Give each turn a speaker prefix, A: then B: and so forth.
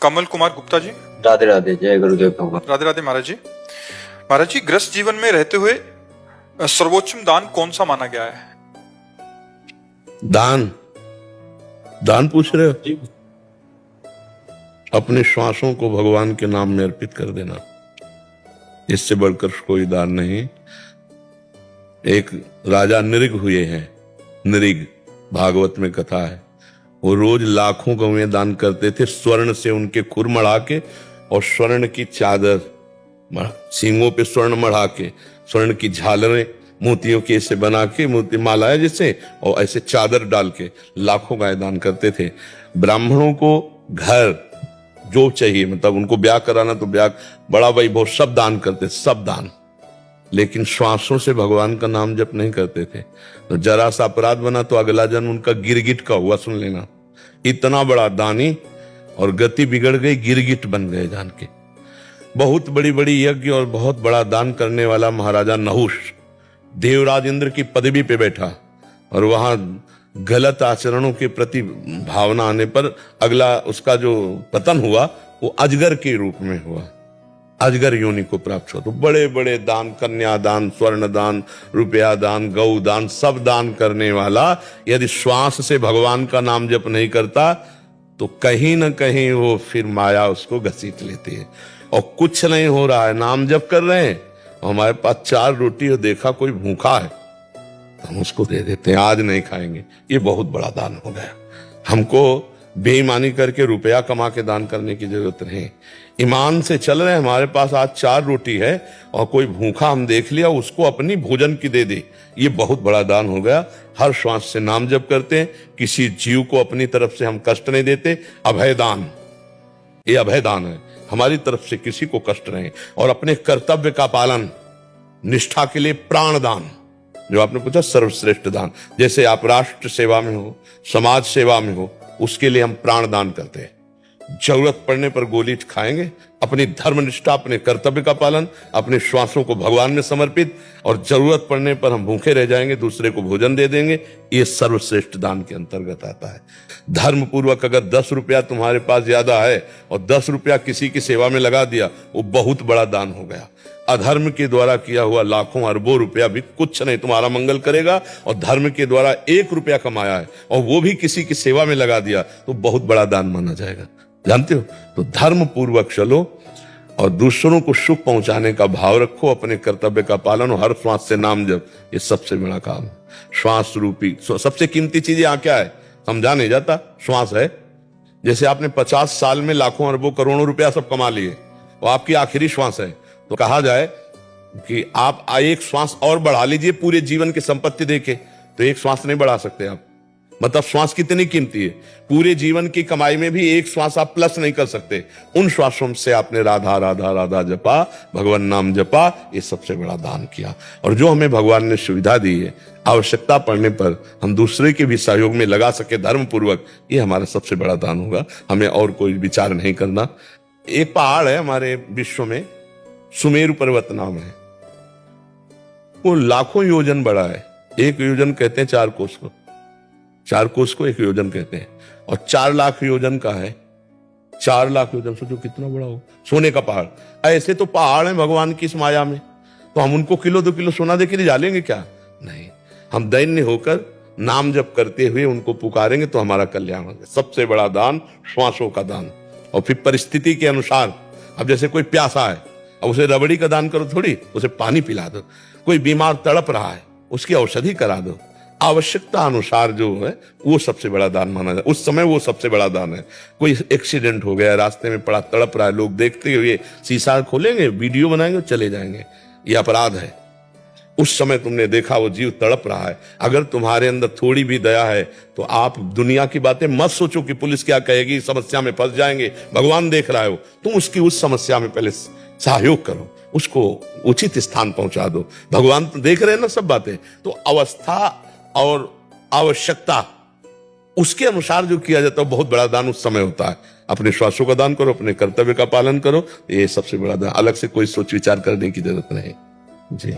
A: कमल कुमार गुप्ता जी।
B: राधे राधे, जय गुरुदेव भगवान।
A: राधे राधे महाराज जी। महाराज जी, गृहस्थ जीवन में रहते हुए सर्वोच्चम दान कौन सा माना गया है?
C: दान दान पूछ रहे हो? अपने श्वासों को भगवान के नाम में अर्पित कर देना, इससे बढ़कर कोई दान नहीं। एक राजा नृग हुए हैं, नृग, भागवत में कथा है। वो रोज लाखों गौएं दान करते थे, स्वर्ण से उनके खुर मढ़ा के और स्वर्ण की चादर, सींगों पे स्वर्ण मढ़ा के, स्वर्ण की झालरें मोतियों के ऐसे बना के, मोती माला है जिससे, और ऐसे चादर डाल के लाखों गाय दान करते थे। ब्राह्मणों को घर जो चाहिए, मतलब उनको ब्याह कराना तो ब्याह, बड़ा वैभव, सब दान करते, सब दान। लेकिन श्वासों से भगवान का नाम जप नहीं करते थे। तो जरा सा अपराध बना तो अगला जन्म उनका गिरगिट का हुआ, सुन लेना। इतना बड़ा दानी और गति बिगड़ गई, गिरगिट बन गए जान के। बहुत बड़ी बड़ी यज्ञ और बहुत बड़ा दान करने वाला महाराजा नहुष देवराज इंद्र की पदवी पे बैठा, और वहां गलत आचरणों के प्रति भावना आने पर अगला उसका जो पतन हुआ वो अजगर के रूप में हुआ, अजगर योनि को प्राप्त हुआ। तो बड़े बड़े दान, कन्यादान, स्वर्ण दान, रुपया दान, गौ दान, सब दान करने वाला यदि श्वास से भगवान का नाम जप नहीं करता तो कहीं ना कहीं वो फिर माया उसको घसीट लेती है। और कुछ नहीं हो रहा है, नाम जप कर रहे हैं, हमारे पास 4 रोटी और देखा कोई भूखा है तो हम उसको दे देते हैं, आज नहीं खाएंगे। ये बहुत बड़ा दान हो गया। हमको बेईमानी करके रुपया कमा के दान करने की जरूरत नहीं। ईमान से चल रहे हैं, हमारे पास आज 4 रोटी है और कोई भूखा हम देख लिया, उसको अपनी भोजन की दे दे, ये बहुत बड़ा दान हो गया। हर श्वास से नाम जप करते हैं, किसी जीव को अपनी तरफ से हम कष्ट नहीं देते। अभय दान, ये अभय दान है, हमारी तरफ से किसी को कष्ट नहीं। और अपने कर्तव्य का पालन, निष्ठा के लिए प्राण दान, जो आपने पूछा सर्वश्रेष्ठ दान। जैसे आप राष्ट्र सेवा में हो, समाज सेवा में हो, उसके लिए हम प्राण दान करते हैं। जरूरत पड़ने पर गोली खाएंगे, अपनी धर्मनिष्ठा, अपने कर्तव्य का पालन, अपने श्वासों को भगवान में समर्पित, और जरूरत पड़ने पर हम भूखे रह जाएंगे, दूसरे को भोजन दे देंगे। ये सर्वश्रेष्ठ दान के अंतर्गत आता है। धर्म पूर्वक अगर 10 रुपया तुम्हारे पास ज्यादा है और 10 रुपया किसी की सेवा में लगा दिया, वो बहुत बड़ा दान हो गया। अधर्म के द्वारा किया हुआ लाखों अरबों रुपया भी कुछ नहीं तुम्हारा मंगल करेगा, और धर्म के द्वारा 1 रुपया कमाया है और वो भी किसी की सेवा में लगा दिया तो बहुत बड़ा दान माना जाएगा। जानते हो? तो धर्म पूर्वक चलो और दूसरों को सुख पहुंचाने का भाव रखो, अपने कर्तव्य का पालन, और हर श्वास से नाम जप, ये सबसे बड़ा काम है। श्वास रूपी सबसे कीमती चीज यहाँ क्या है समझा नहीं जाता, श्वास है। जैसे आपने 50 साल में लाखों अरबों करोड़ों रुपया सब कमा लिए, वो आपकी आखिरी श्वास है, तो कहा जाए कि आप एक श्वास और बढ़ा लीजिए पूरे जीवन की संपत्ति देके, तो एक श्वास नहीं बढ़ा सकते आप। मतलब श्वास कितनी कीमती है, पूरे जीवन की कमाई में भी एक श्वास आप प्लस नहीं कर सकते। उन श्वासों से आपने राधा राधा राधा जपा, भगवान नाम जपा, ये सबसे बड़ा दान किया। और जो हमें भगवान ने सुविधा दी है, आवश्यकता पड़ने पर हम दूसरे के भी सहयोग में लगा सके धर्म पूर्वक, ये हमारा सबसे बड़ा दान होगा। हमें और कोई विचार नहीं करना। एक पहाड़ है हमारे विश्व में, सुमेरु पर्वत नाम है, वो लाखों योजन बड़ा है। 1 योजन कहते हैं 4 कोस को, 4 कोस को 1 योजन कहते हैं, और 4 लाख योजन का है। 4 लाख योजन, सोचो कितना बड़ा हो, सोने का पहाड़। ऐसे तो पहाड़ है भगवान की इस माया में, तो हम उनको किलो 2 किलो सोना देके जा लेंगे क्या? नहीं, हम दैन्य होकर नाम जप करते हुए उनको पुकारेंगे तो हमारा कल्याण होगा। सबसे बड़ा दान श्वासों का दान। और फिर परिस्थिति के अनुसार, अब जैसे कोई प्यासा है, अब उसे रबड़ी का दान करो थोड़ी, उसे पानी पिला दो। कोई बीमार तड़प रहा है, उसकी औषधि करा दो। आवश्यकता अनुसार जो है वो सबसे बड़ा दान माना जाए, उस समय वो सबसे बड़ा दान है। कोई एक्सीडेंट हो गया, रास्ते में पड़ा तड़प रहा है, लोग देखते हुए शीशा खोलेंगे, वीडियो बनाएंगे और चले जाएंगे, ये अपराध है। उस समय तुमने देखा वो जीव तड़प रहा है, अगर तुम्हारे अंदर थोड़ी भी दया है तो आप दुनिया की बातें मत सोचो कि पुलिस क्या कहेगी, समस्या में फंस जाएंगे। भगवान देख रहा है, तुम उसकी उस समस्या में पहले सहयोग करो, उसको उचित स्थान पहुंचा दो। भगवान तो देख रहे हैं ना सब बातें। तो अवस्था और आवश्यकता उसके अनुसार जो किया जाता है बहुत बड़ा दान उस समय होता है। अपने श्वासों का दान करो, अपने कर्तव्य का पालन करो, ये सबसे बड़ा दान। अलग से कोई सोच विचार करने की जरूरत नहीं। जी।